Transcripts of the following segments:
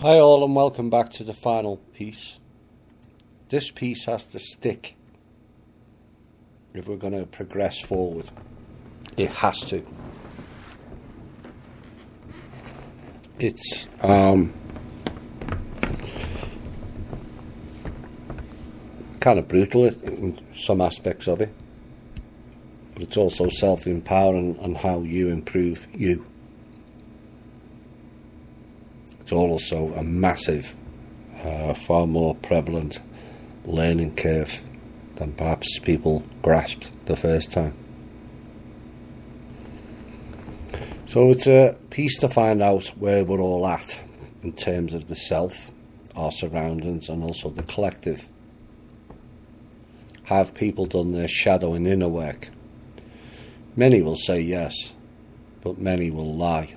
Hi all and welcome back to the final piece. This piece has to stick if we're going to progress forward. It has to. It's kind of brutal in some aspects of it, but it's also self-empowering on how you improve you. It's also a massive, far more prevalent learning curve than perhaps people grasped the first time. So it's a piece to find out where we're all at in terms of the self, our surroundings, and also the collective. Have people done their shadow and inner work? Many will say yes, but many will lie.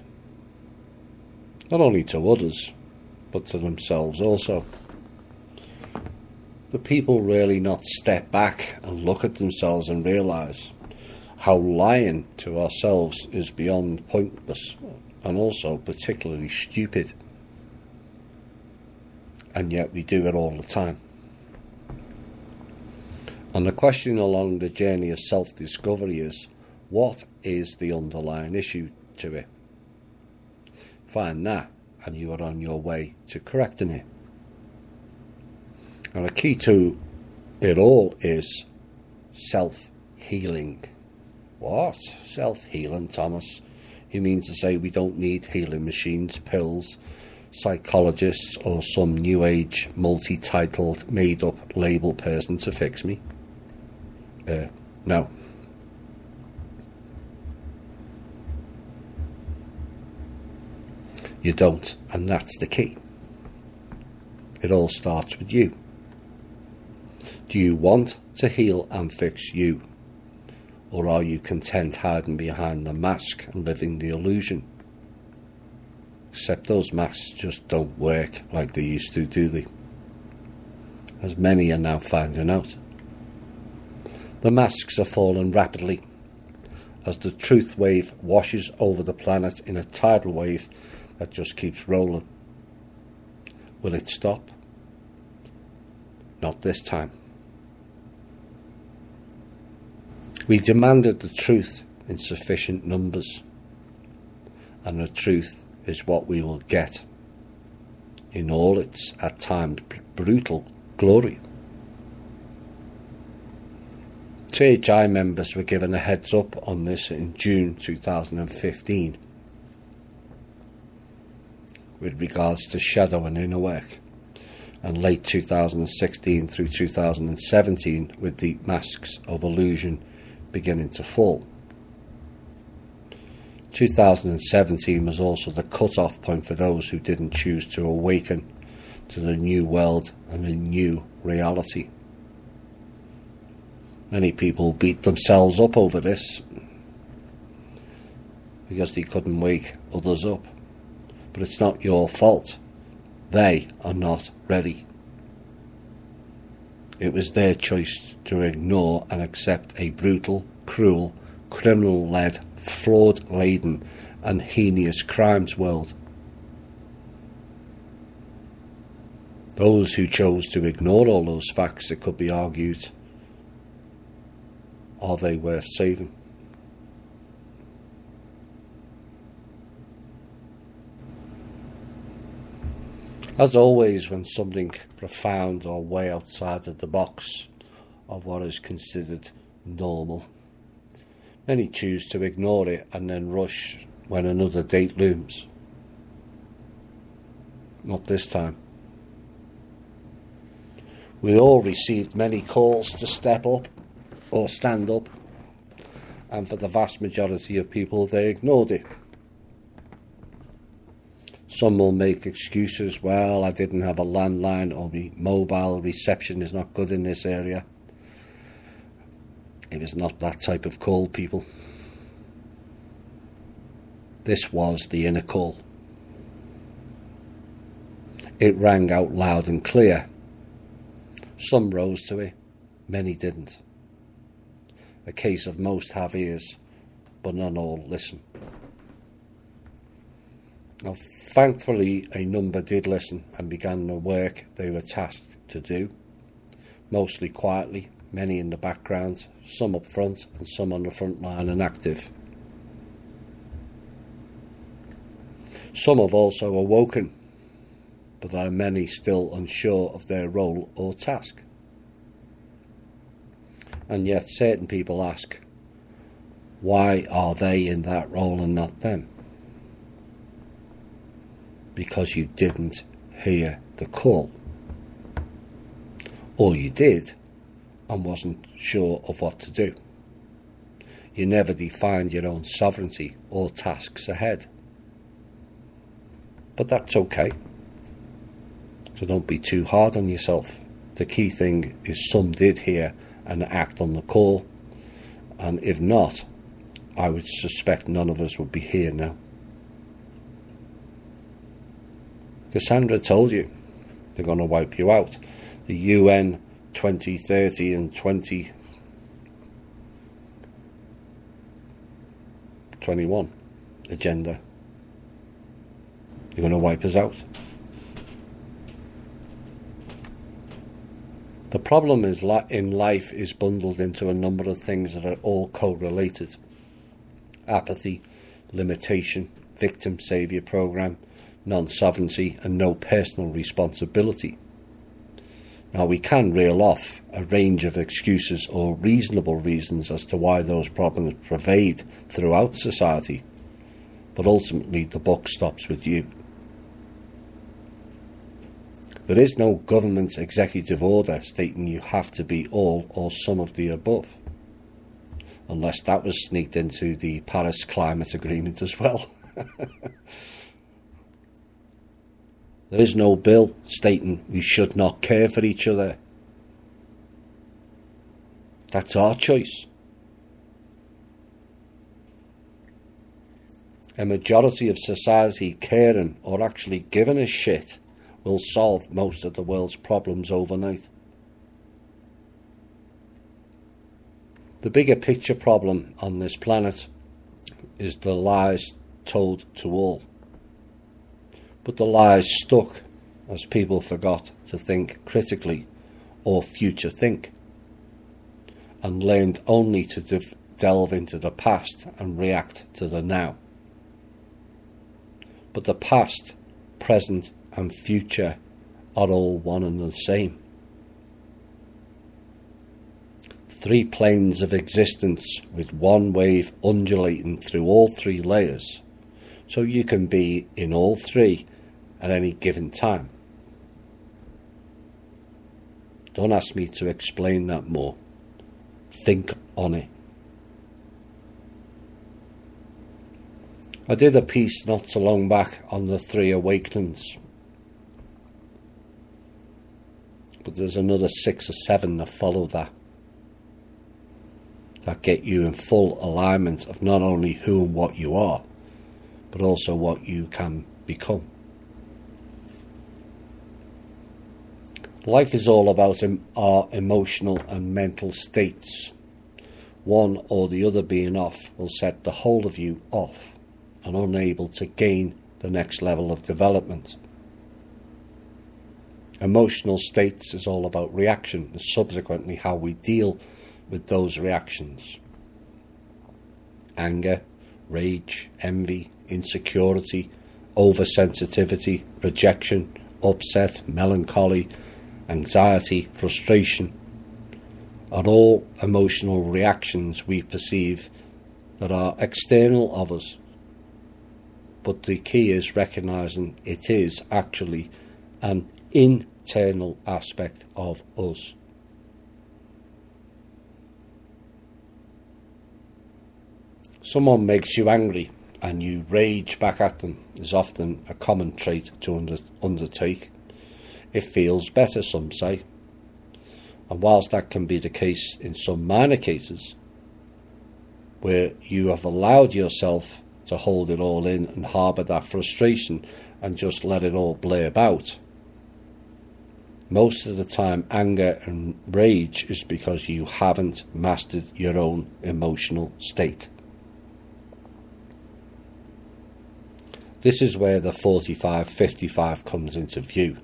Not only to others, but to themselves also. Do people really not step back and look at themselves and realise how lying to ourselves is beyond pointless and also particularly stupid? And yet we do it all the time. And the question along the journey of self-discovery is, what is the underlying issue to it? Find that and you are on your way to correcting it. And the key to it all is self-healing. What? Self-healing, Thomas? You mean to say we don't need healing machines, pills, psychologists, or some new age, multi-titled, made-up label person to fix me? No. You don't, and that's the key. It all starts with you. Do you want to heal and fix you? Or are you content hiding behind the mask and living the illusion? Except those masks just don't work like they used to, do they? As many are now finding out. The masks are falling rapidly as the truth wave washes over the planet in a tidal wave that just keeps rolling. Will it stop? Not this time. We demanded the truth in sufficient numbers, and the truth is what we will get in all its, at times, brutal glory. THI members were given a heads up on this in June 2015 with regards to shadow and inner work, and late 2016 through 2017 with the masks of illusion beginning to fall. 2017 was also the cut-off point for those who didn't choose to awaken to the new world and a new reality. Many people beat themselves up over this because they couldn't wake others up. But it's not your fault. They are not ready. It was their choice to ignore and accept a brutal, cruel, criminal-led, fraud-laden and heinous crimes world. Those who chose to ignore all those facts, it could be argued, are they worth saving? As always, when something profound or way outside of the box of what is considered normal, many choose to ignore it and then rush when another date looms. Not this time. We all received many calls to step up or stand up, and for the vast majority of people, they ignored it. Some will make excuses, well, I didn't have a landline, or the mobile reception is not good in this area. It was not that type of call, people. This was the inner call. It rang out loud and clear. Some rose to it, many didn't. A case of most have ears, but not all listen. Now, Thankfully, a number did listen and began the work they were tasked to do, mostly quietly, many in the background, some up front and some on the front line and active. Some have also awoken, but there are many still unsure of their role or task. And yet certain people ask, why are they in that role and not them? Because you didn't hear the call. Or you did and wasn't sure of what to do. You never defined your own sovereignty or tasks ahead. But that's okay. So don't be too hard on yourself. The key thing is some did hear and act on the call, and if not, I would suspect none of us would be here now. Cassandra told you they're going to wipe you out. The UN 2030 and 2021 agenda. They're going to wipe us out. The problem is in life is bundled into a number of things that are all correlated. Apathy, limitation, victim saviour program, non-sovereignty and no personal responsibility. Now we can reel off a range of excuses or reasonable reasons as to why those problems pervade throughout society, but ultimately the buck stops with you. There is no government executive order stating you have to be all or some of the above, unless that was sneaked into the Paris Climate Agreement as well. There is no bill stating we should not care for each other. That's our choice. A majority of society caring or actually giving a shit will solve most of the world's problems overnight. The bigger picture problem on this planet is the lies told to all. But the lies stuck as people forgot to think critically or future think, and learned only to delve into the past and react to the now. But the past, present and future are all one and the same. 3 planes of existence with one wave undulating through all 3 layers, so you can be in all 3 at any given time. Don't ask me to explain that more. Think on it. I did a piece not so long back on the 3 awakenings, but there's another 6 or 7 that follow that get you in full alignment of not only who and what you are, but also what you can become. Life is all about our emotional and mental states. One or the other being off will set the whole of you off and unable to gain the next level of development. Emotional states is all about reaction and subsequently how we deal with those reactions. Anger, rage, envy, insecurity, oversensitivity, rejection, upset, melancholy, anxiety, frustration are all emotional reactions we perceive that are external of us. But the key is recognizing it is actually an internal aspect of us. Someone makes you angry and you rage back at them is often a common trait to undertake. It feels better, some say. And whilst that can be the case in some minor cases, where you have allowed yourself to hold it all in and harbour that frustration and just let it all blurb out, most of the time anger and rage is because you haven't mastered your own emotional state. This is where the 45-55 comes into view.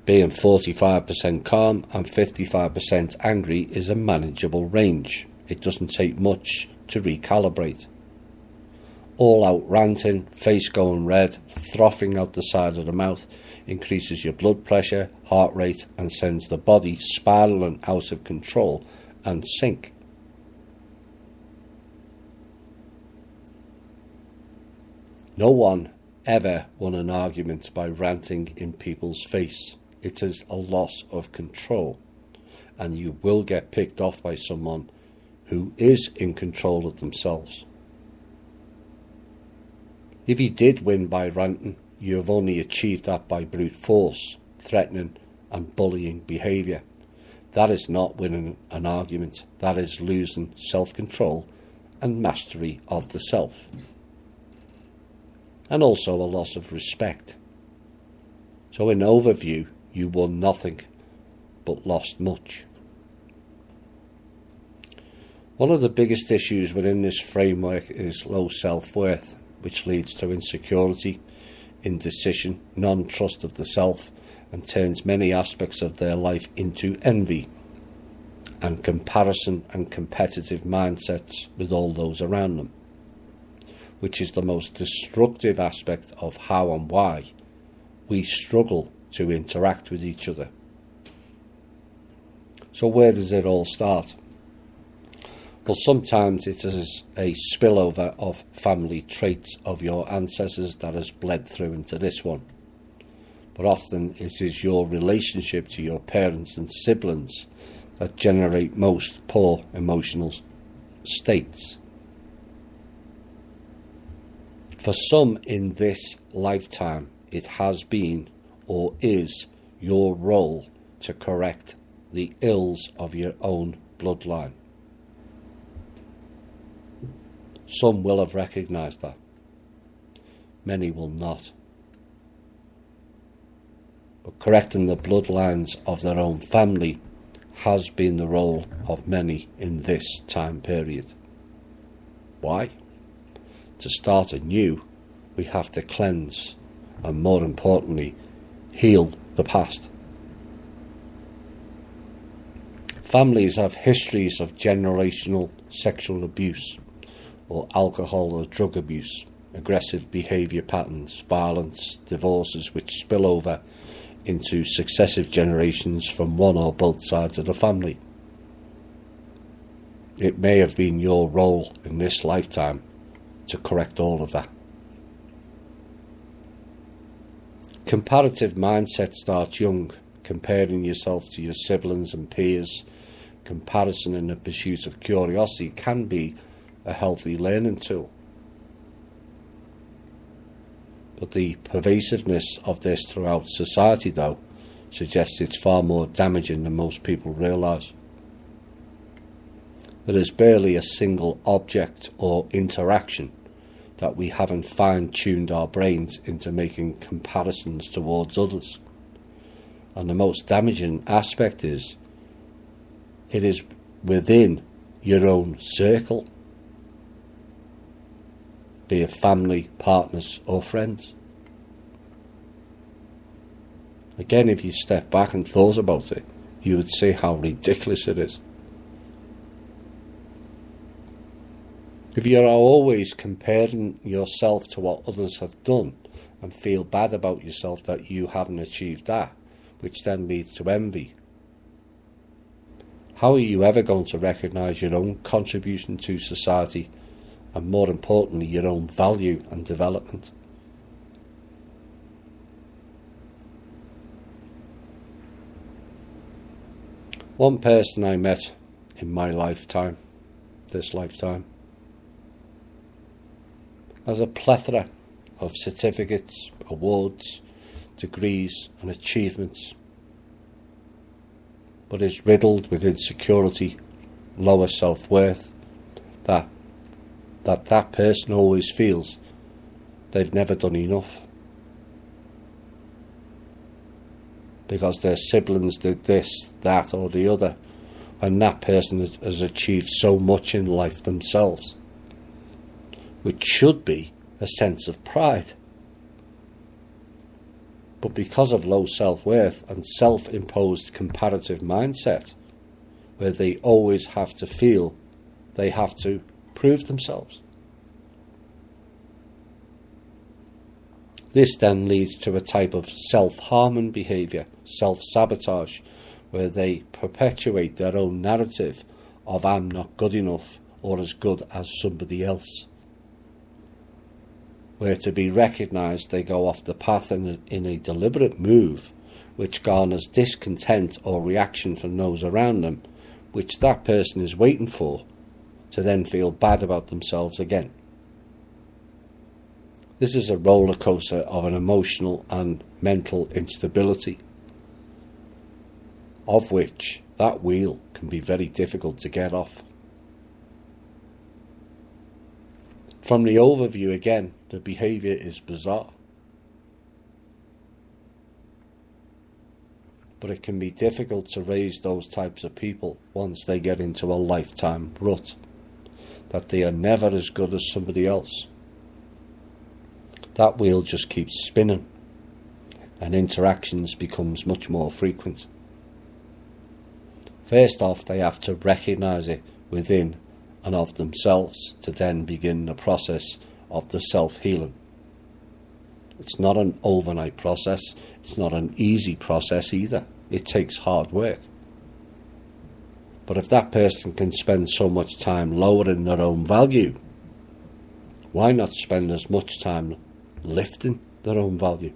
Being 45% calm and 55% angry is a manageable range. It doesn't take much to recalibrate. All out ranting, face going red, frothing out the side of the mouth increases your blood pressure, heart rate, and sends the body spiraling out of control and sink. No one ever won an argument by ranting in people's face. It is a loss of control, and you will get picked off by someone who is in control of themselves. If you did win by ranting, you have only achieved that by brute force, threatening and bullying behaviour. That is not winning an argument. That is losing self-control and mastery of the self. And also a loss of respect. So in overview, you won nothing, but lost much. One of the biggest issues within this framework is low self-worth, which leads to insecurity, indecision, non-trust of the self, and turns many aspects of their life into envy and comparison and competitive mindsets with all those around them, which is the most destructive aspect of how and why we struggle to interact with each other. So where does it all start? Well, sometimes it is a spillover of family traits of your ancestors that has bled through into this one. But often it is your relationship to your parents and siblings that generate most poor emotional states. For some in this lifetime, it has been or is your role to correct the ills of your own bloodline. Some will have recognised that. Many will not. But correcting the bloodlines of their own family has been the role of many in this time period. Why? To start anew, we have to cleanse and, more importantly, heal the past. Families have histories of generational sexual abuse or alcohol or drug abuse, aggressive behaviour patterns, violence, divorces which spill over into successive generations from one or both sides of the family. It may have been your role in this lifetime to correct all of that. Comparative mindset starts young, comparing yourself to your siblings and peers. Comparison in the pursuit of curiosity can be a healthy learning tool. But the pervasiveness of this throughout society, though, suggests it's far more damaging than most people realise. There is barely a single object or interaction that we haven't fine-tuned our brains into making comparisons towards others. And the most damaging aspect is, it is within your own circle, be it family, partners or friends. Again, if you step back and thought about it, you would see how ridiculous it is. If you are always comparing yourself to what others have done and feel bad about yourself that you haven't achieved that, which then leads to envy, how are you ever going to recognise your own contribution to society and, more importantly, your own value and development? One person I met in my lifetime, this lifetime, has a plethora of certificates, awards, degrees and achievements, but is riddled with insecurity, lower self-worth, that person always feels they've never done enough because their siblings did this, that or the other, and that person has achieved so much in life themselves, which should be a sense of pride. But because of low self-worth and self-imposed comparative mindset, where they always have to feel they have to prove themselves. This then leads to a type of self-harming behaviour, self-sabotage, where they perpetuate their own narrative of I'm not good enough or as good as somebody else. Where to be recognised they go off the path in a deliberate move which garners discontent or reaction from those around them, which that person is waiting for, to then feel bad about themselves again. This is a roller coaster of an emotional and mental instability, of which that wheel can be very difficult to get off. From the overview again, the behaviour is bizarre. But it can be difficult to raise those types of people once they get into a lifetime rut, that they are never as good as somebody else. That wheel just keeps spinning and interactions becomes much more frequent. First off, they have to recognise it within and of themselves to then begin the process of the self-healing. It's not an overnight process. It's not an easy process either. It takes hard work. But if that person can spend so much time lowering their own value, why not spend as much time lifting their own value?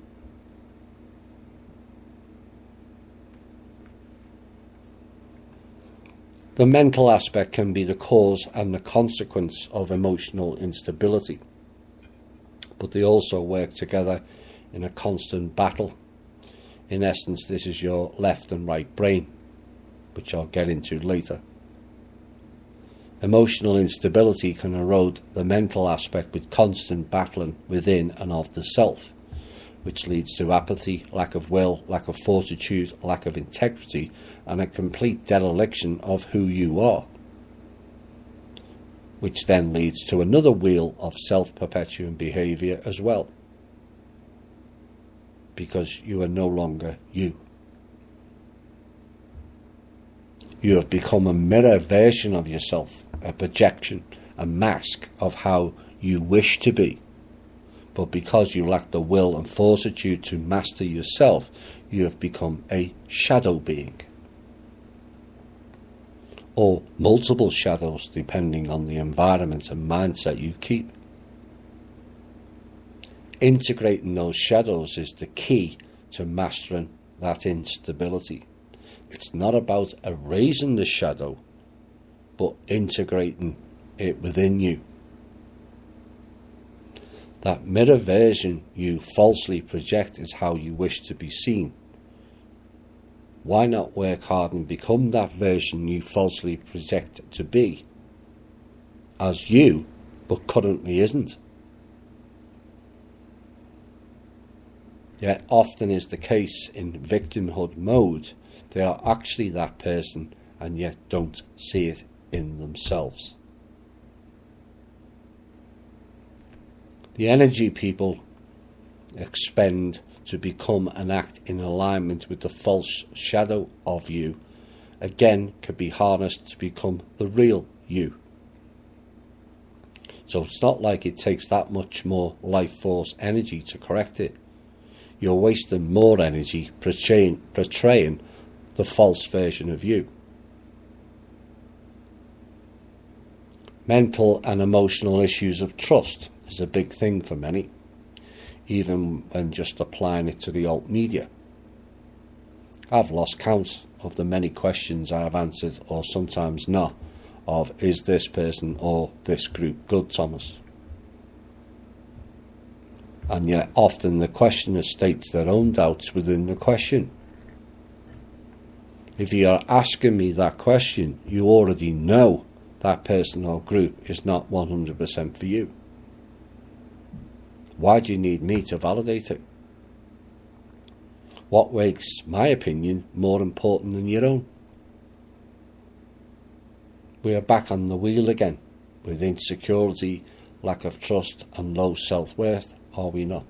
The mental aspect can be the cause and the consequence of emotional instability, but they also work together in a constant battle. In essence, this is your left and right brain, which I'll get into later. Emotional instability can erode the mental aspect with constant battling within and of the self, which leads to apathy, lack of will, lack of fortitude, lack of integrity, and a complete dereliction of who you are, which then leads to another wheel of self-perpetuating behaviour as well, because you are no longer you. You have become a mirror version of yourself, a projection, a mask of how you wish to be. But because you lack the will and fortitude to master yourself, you have become a shadow being. Or multiple shadows, depending on the environment and mindset you keep. Integrating those shadows is the key to mastering that instability. It's not about erasing the shadow, but integrating it within you. That mirror version you falsely project is how you wish to be seen. Why not work hard and become that version you falsely project to be as you, but currently isn't? Yet often is the case in victimhood mode, they are actually that person and yet don't see it in themselves. The energy people expend to become and act in alignment with the false shadow of you, again, could be harnessed to become the real you. So it's not like it takes that much more life force energy to correct it. You're wasting more energy portraying the false version of you. Mental and emotional issues of trust is a big thing for many, even when just applying it to the alt media. I've lost count of the many questions I have answered, or sometimes not, of is this person or this group good, Thomas? And yet often the questioner states their own doubts within the question. If you are asking me that question, you already know that person or group is not 100% for you. Why do you need me to validate it? What makes my opinion more important than your own? We are back on the wheel again, with insecurity, lack of trust and low self-worth, are we not?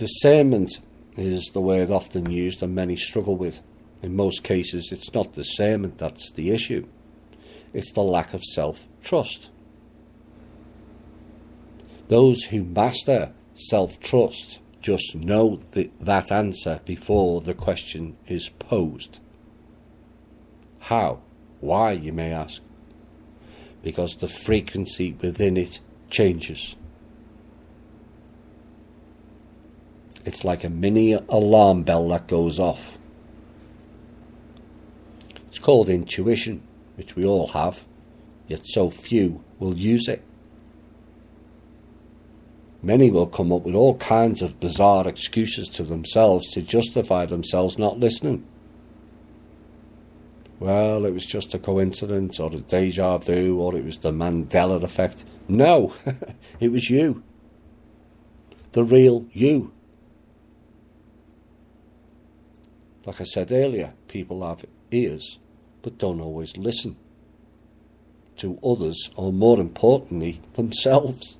Discernment is the word often used and many struggle with. In most cases, it's not discernment that's the issue. It's the lack of self-trust. Those who master self-trust just know that answer before the question is posed. How? Why, you may ask? Because the frequency within it changes. It's like a mini alarm bell that goes off. It's called intuition, which we all have, yet so few will use it. Many will come up with all kinds of bizarre excuses to themselves to justify themselves not listening. Well, it was just a coincidence, or a deja vu, or it was the Mandela effect. No, it was you. The real you. Like I said earlier, people have ears, but don't always listen to others, or more importantly, themselves.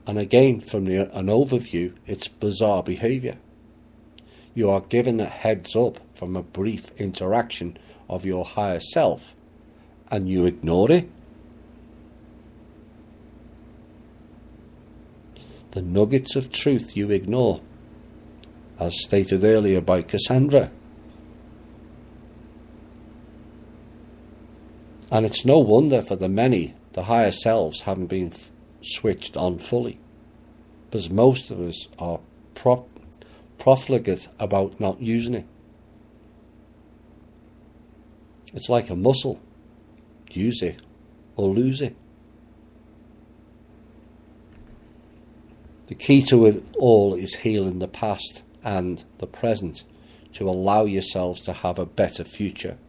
And again, from an overview, it's bizarre behaviour. You are given a heads up from a brief interaction of your higher self, and you ignore it. The nuggets of truth you ignore, as stated earlier by Cassandra. And it's no wonder for the many, the higher selves haven't been switched on fully, because most of us are profligate about not using it. It's like a muscle. Use it or lose it. The key to it all is healing the past and the present to allow yourselves to have a better future.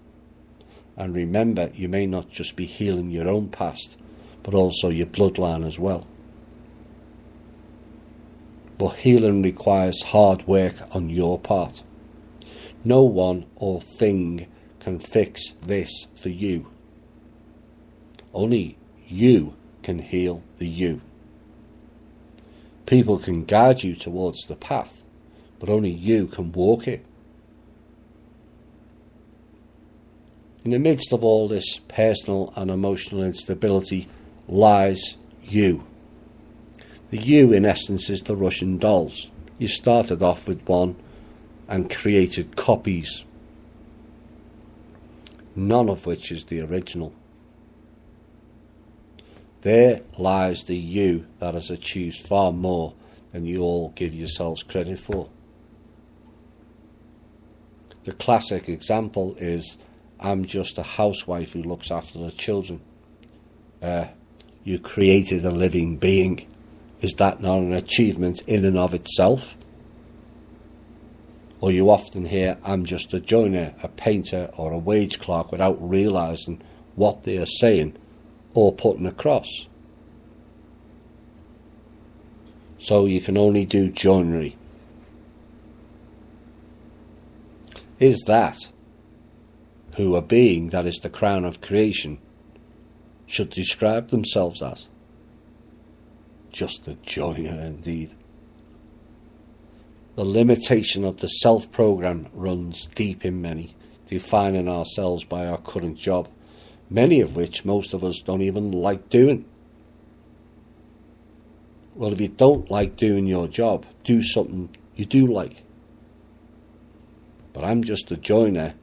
And remember, you may not just be healing your own past, but also your bloodline as well. But healing requires hard work on your part. No one or thing can fix this for you. Only you can heal the you. People can guide you towards the path, but only you can walk it. In the midst of all this personal and emotional instability lies you. The you, in essence, is the Russian dolls. You started off with one and created copies, none of which is the original. There lies the you that has achieved far more than you all give yourselves credit for. The classic example is, I'm just a housewife who looks after the children. You created a living being. Is that not an achievement in and of itself? Or you often hear, I'm just a joiner, a painter, or a wage clerk, without realising what they are saying or putting across. So you can only do joinery. Is that who a being that is the crown of creation should describe themselves as? Just a joiner indeed. The limitation of the self-program runs deep in many, defining ourselves by our current job, many of which most of us don't even like doing. Well, if you don't like doing your job, do something you do like. But I'm just a joiner,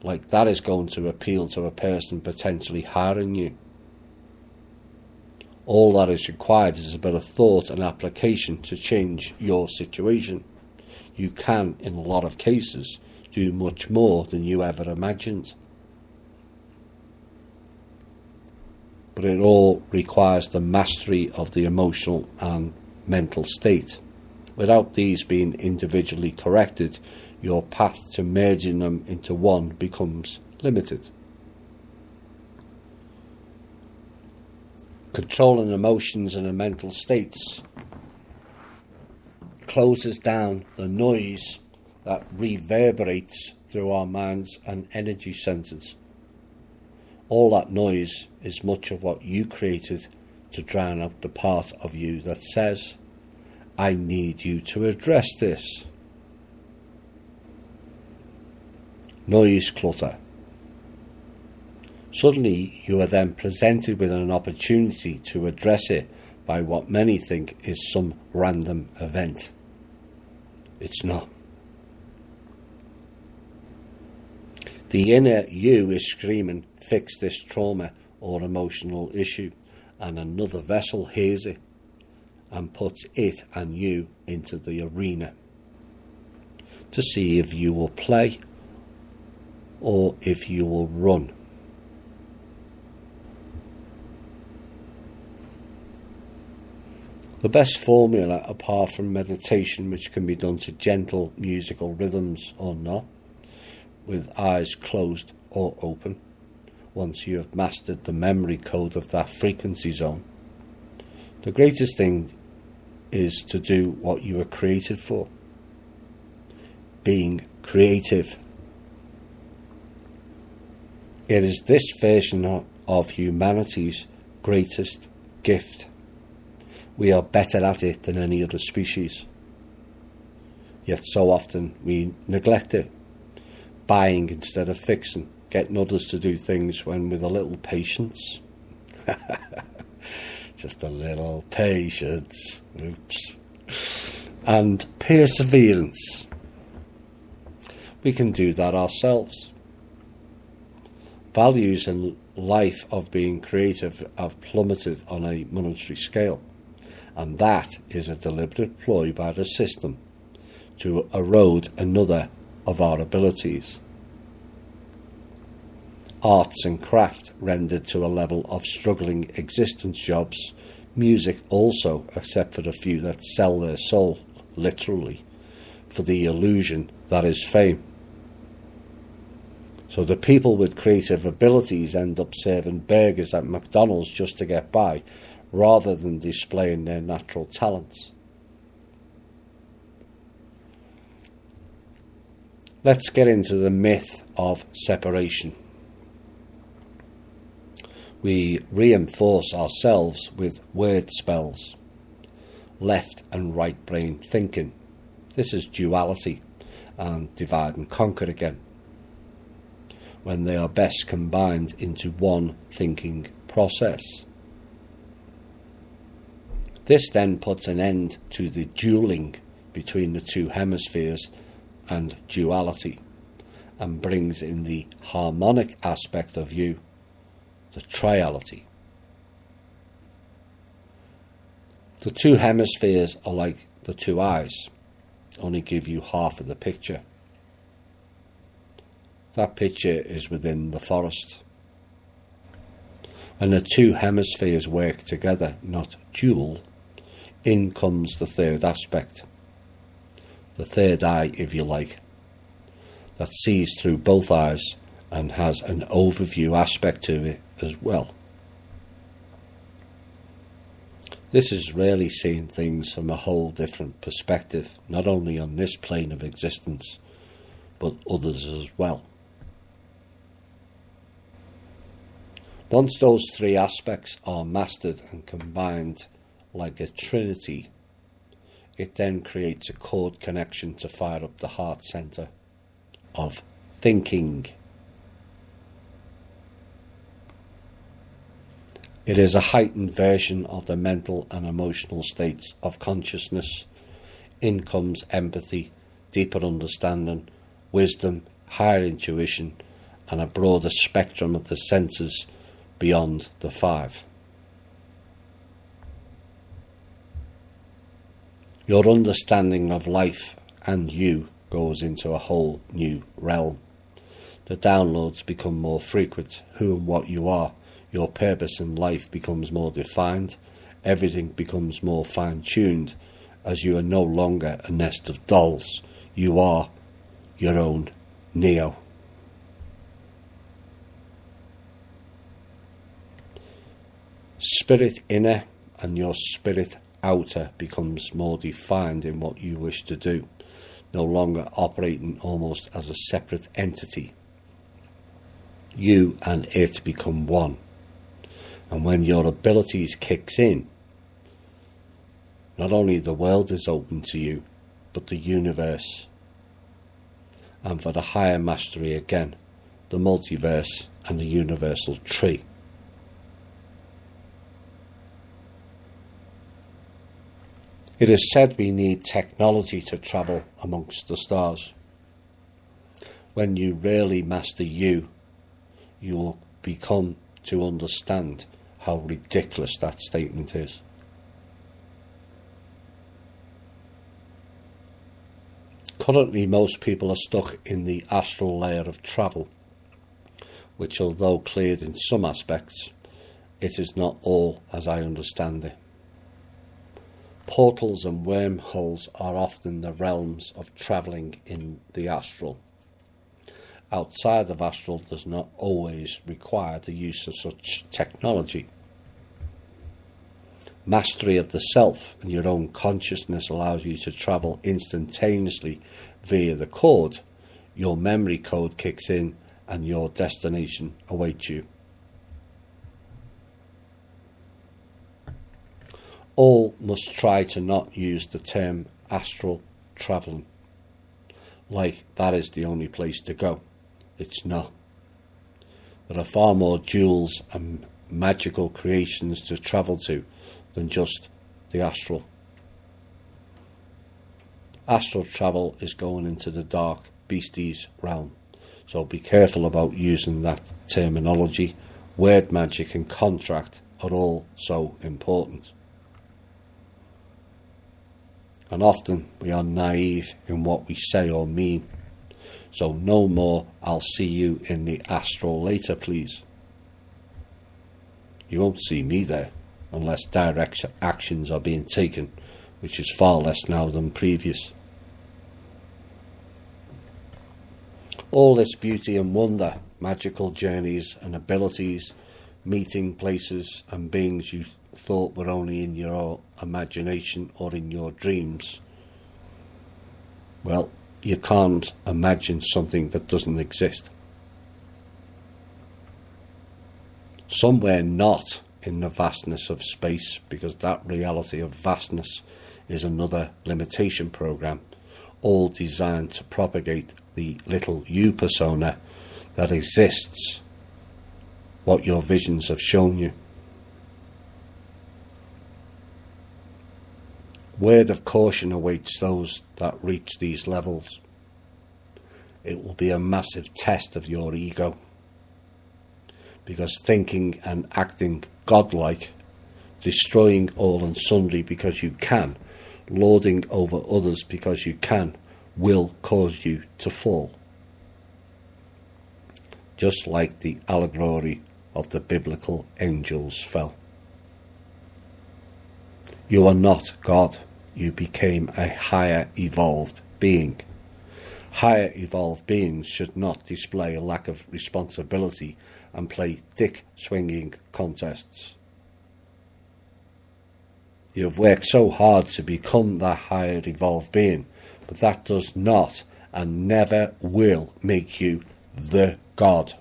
like that is going to appeal to a person potentially hiring you. All that is required is a bit of thought and application to change your situation. You can, in a lot of cases, do much more than you ever imagined. But it all requires the mastery of the emotional and mental state. Without these being individually corrected, your path to merging them into one becomes limited. Controlling emotions and mental states closes down the noise that reverberates through our minds and energy centres. All that noise is much of what you created to drown out the part of you that says, I need you to address this. Noise clutter. Suddenly you are then presented with an opportunity to address it by what many think is some random event. It's not. The inner you is screaming, fix this trauma or emotional issue, and another vessel hears it and puts it and you into the arena to see if you will play or if you will run. The best formula, apart from meditation, which can be done to gentle musical rhythms or not, with eyes closed or open, once you have mastered the memory code of that frequency zone, the greatest thing is to do what you were created for. Being creative. It is this version of humanity's greatest gift. We are better at it than any other species. Yet so often we neglect it, buying instead of fixing, getting others to do things when with a little patience. Just a little patience. Oops. And perseverance. We can do that ourselves. Values in life of being creative have plummeted on a monetary scale. And that is a deliberate ploy by the system to erode another of our abilities. Arts and craft rendered to a level of struggling existence jobs, music also, except for the few that sell their soul, literally, for the illusion that is fame. So the people with creative abilities end up serving burgers at McDonald's just to get by, rather than displaying their natural talents. Let's get into the myth of separation. We reinforce ourselves with word spells, left and right brain thinking. This is duality and divide and conquer again, when they are best combined into one thinking process. This then puts an end to the dueling between the two hemispheres and duality, and brings in the harmonic aspect of you, the triality. The two hemispheres are like the two eyes, only give you half of the picture. That picture is within the forest. When the two hemispheres work together, not duel, in comes the third aspect, the third eye, if you like, that sees through both eyes and has an overview aspect to it as well. This is really seeing things from a whole different perspective, not only on this plane of existence, but others as well. Once those three aspects are mastered and combined like a trinity, it then creates a chord connection to fire up the heart center of thinking. It is a heightened version of the mental and emotional states of consciousness. In comes empathy, deeper understanding, wisdom, higher intuition, and a broader spectrum of the senses beyond the five. Your understanding of life and you goes into a whole new realm. The downloads become more frequent. Who and what you are, your purpose in life becomes more defined. Everything becomes more fine-tuned, as you are no longer a nest of dolls. You are your own Neo. Spirit inner and your spirit outer becomes more defined in what you wish to do, no longer operating almost as a separate entity. You and it become one. And when your abilities kicks in, not only the world is open to you, but the universe. And for the higher mastery again, the multiverse and the universal tree. It is said we need technology to travel amongst the stars. When you really master you, you will become to understand how ridiculous that statement is. Currently, most people are stuck in the astral layer of travel, which, although cleared in some aspects, it is not all as I understand it. Portals and wormholes are often the realms of travelling in the astral. Outside of astral does not always require the use of such technology. Mastery of the self and your own consciousness allows you to travel instantaneously via the cord. Your memory code kicks in and your destination awaits you. All must try to not use the term astral travelling, like that is the only place to go. It's not. There are far more jewels and magical creations to travel to than just the astral. Astral travel is going into the dark beasties realm, so be careful about using that terminology. Word magic and contract are all so important. And often we are naive in what we say or mean. So no more, I'll see you in the astral later, please. You won't see me there unless direct actions are being taken, which is far less now than previous. All this beauty and wonder, magical journeys and abilities, meeting places and beings you thought were only in your imagination or in your dreams. Well, you can't imagine something that doesn't exist. Somewhere not in the vastness of space, because that reality of vastness is another limitation program, all designed to propagate the little you persona that exists, what your visions have shown you. Word of caution awaits those that reach these levels. It will be a massive test of your ego, because thinking and acting godlike, destroying all and sundry because you can, lording over others because you can, will cause you to fall. Just like the allegory of the biblical angels fell. You are not God. You became a higher evolved being. Higher evolved beings should not display a lack of responsibility and play dick-swinging contests. You have worked so hard to become that higher evolved being, but that does not and never will make you the God.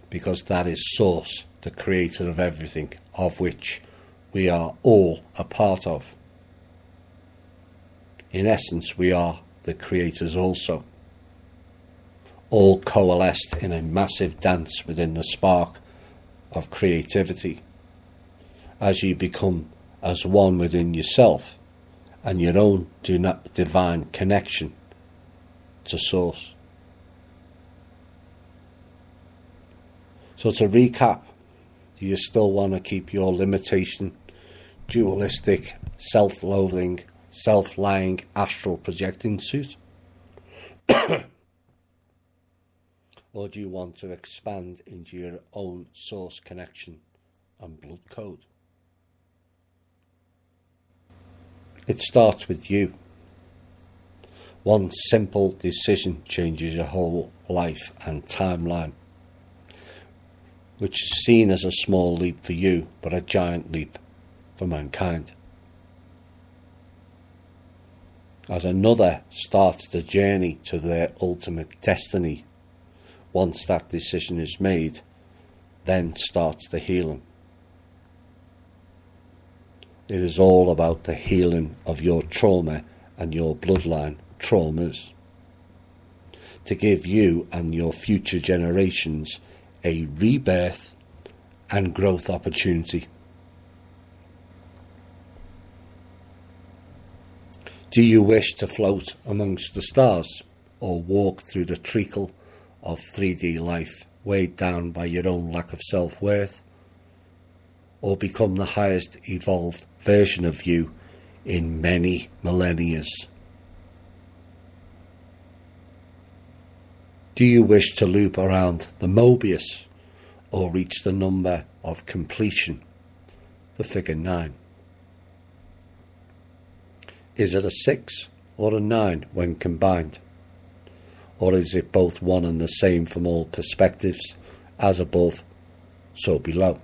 Because that is Source, the creator of everything, of which we are all a part of. In essence, we are the creators also. All coalesced in a massive dance within the spark of creativity. As you become as one within yourself and your own divine connection to Source. So to recap, do you still want to keep your limitation, dualistic, self-loathing, self-lying, astral projecting suit? Or do you want to expand into your own Source connection and blood code? It starts with you. One simple decision changes your whole life and timeline, which is seen as a small leap for you, but a giant leap for mankind. As another starts the journey to their ultimate destiny, once that decision is made, then starts the healing. It is all about the healing of your trauma and your bloodline traumas, to give you and your future generations a rebirth and growth opportunity. Do you wish to float amongst the stars, or walk through the treacle of 3D life, weighed down by your own lack of self-worth, or become the highest evolved version of you in many millennia? Do you wish to loop around the Mobius, or reach the number of completion, the figure 9? Is it a 6 or a 9 when combined? Or is it both one and the same from all perspectives, as above, so below?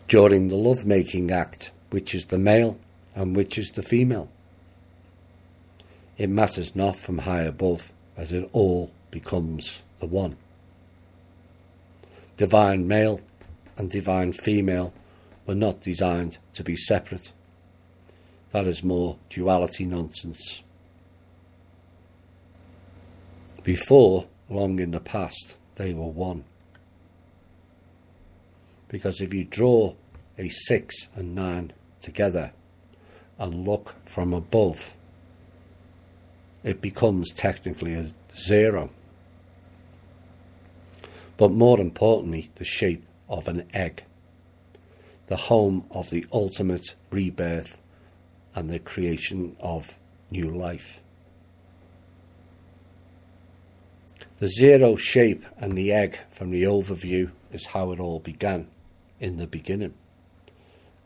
During the love-making act, which is the male and which is the female? It matters not from high above, as it all becomes the one. Divine male and divine female were not designed to be separate. That is more duality nonsense. Before, long in the past, they were one. Because if you draw a 6 and 9 together and look from above, it becomes technically a 0. But more importantly, the shape of an egg, the home of the ultimate rebirth and the creation of new life. The 0 shape and the egg from the overview is how it all began in the beginning.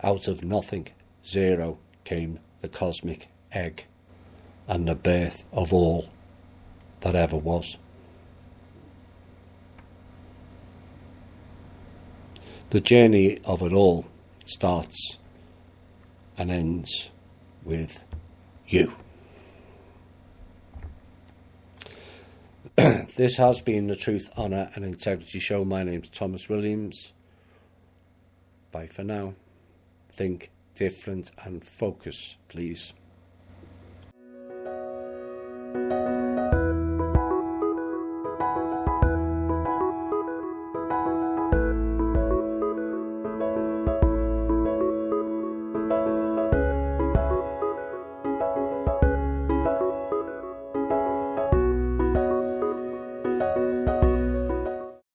Out of nothing, 0, came the cosmic egg and the birth of all that ever was. The journey of it all starts and ends with you. This has been the Truth, Honour and Integrity Show. My name's Thomas Williams. Bye for now. Think different and focus, please.